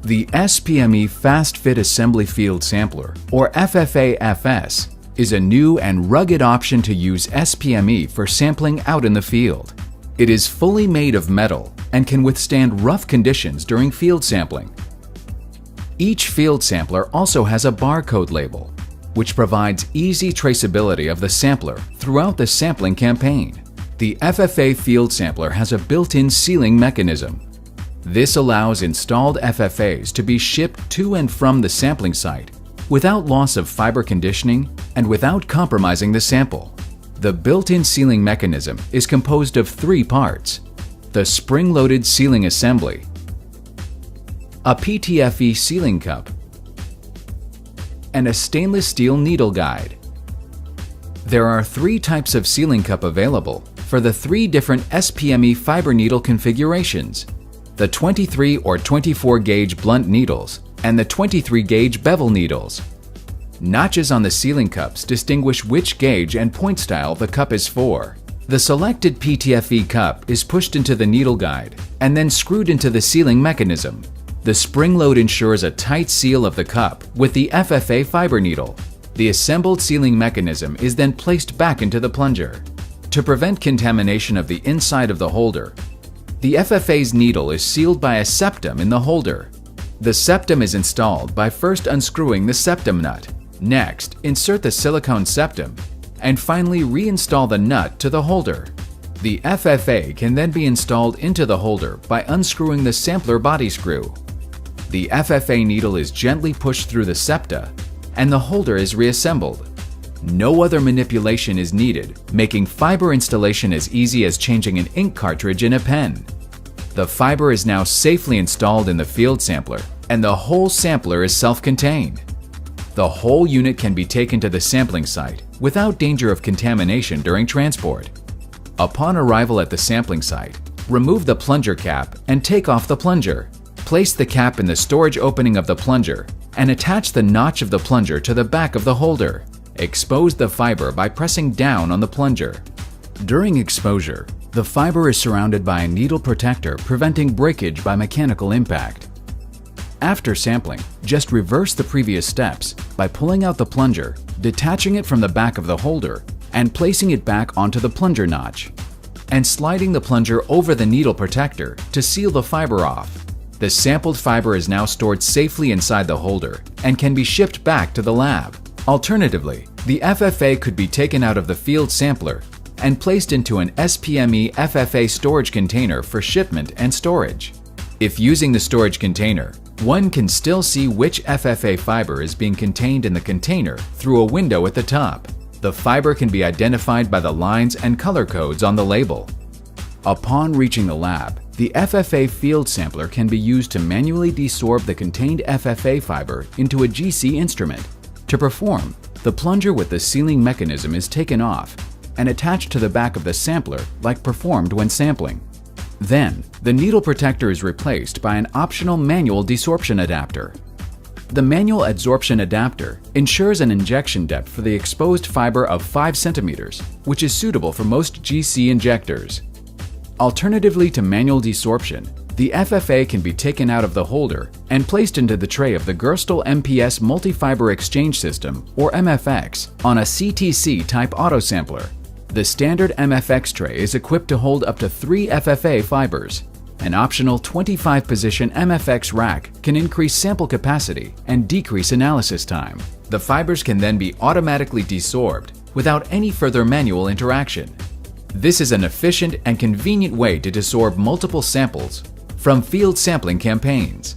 The SPME Fast Fit Assembly Field Sampler, or FFA-FS, is a new and rugged option to use SPME for sampling out in the field. It is fully made of metal and can withstand rough conditions during field sampling. Each field sampler also has a barcode label, which provides easy traceability of the sampler throughout the sampling campaign. The FFA Field Sampler has a built-in sealing mechanism. This allows installed FFAs to be shipped to and from the sampling site without loss of fiber conditioning and without compromising the sample. The built-in sealing mechanism is composed of 3 parts: the spring-loaded sealing assembly, a PTFE sealing cup, and a stainless steel needle guide. There are 3 types of sealing cup available for the 3 different SPME fiber needle configurations: the 23 or 24 gauge blunt needles and the 23 gauge bevel needles. Notches on the sealing cups distinguish which gauge and point style the cup is for. The selected PTFE cup is pushed into the needle guide and then screwed into the sealing mechanism. The spring load ensures a tight seal of the cup with the FFA fiber needle. The assembled sealing mechanism is then placed back into the plunger. To prevent contamination of the inside of the holder, the FFA's needle is sealed by a septum in the holder. The septum is installed by first unscrewing the septum nut. Next, insert the silicone septum, and finally reinstall the nut to the holder. The FFA can then be installed into the holder by unscrewing the sampler body screw. The FFA needle is gently pushed through the septa, and the holder is reassembled. No other manipulation is needed, making fiber installation as easy as changing an ink cartridge in a pen. The fiber is now safely installed in the field sampler, and the whole sampler is self-contained. The whole unit can be taken to the sampling site without danger of contamination during transport. Upon arrival at the sampling site, remove the plunger cap and take off the plunger. Place the cap in the storage opening of the plunger and attach the notch of the plunger to the back of the holder. Expose the fiber by pressing down on the plunger. During exposure, the fiber is surrounded by a needle protector preventing breakage by mechanical impact. After sampling, just reverse the previous steps by pulling out the plunger, detaching it from the back of the holder, and placing it back onto the plunger notch, and sliding the plunger over the needle protector to seal the fiber off. The sampled fiber is now stored safely inside the holder and can be shipped back to the lab. Alternatively, the FFA could be taken out of the field sampler and placed into an SPME FFA storage container for shipment and storage. If using the storage container, one can still see which FFA fiber is being contained in the container through a window at the top. The fiber can be identified by the lines and color codes on the label. Upon reaching the lab, the FFA field sampler can be used to manually desorb the contained FFA fiber into a GC instrument. To perform, the plunger with the sealing mechanism is taken off and attached to the back of the sampler like performed when sampling. Then, the needle protector is replaced by an optional manual desorption adapter. The manual adsorption adapter ensures an injection depth for the exposed fiber of 5 centimeters, which is suitable for most GC injectors. Alternatively to manual desorption, the FFA can be taken out of the holder and placed into the tray of the Gerstel MPS Multi-Fiber Exchange System, or MFX, on a CTC type autosampler. The standard MFX tray is equipped to hold up to 3 FFA fibers. An optional 25-position MFX rack can increase sample capacity and decrease analysis time. The fibers can then be automatically desorbed without any further manual interaction. This is an efficient and convenient way to desorb multiple samples from field sampling campaigns.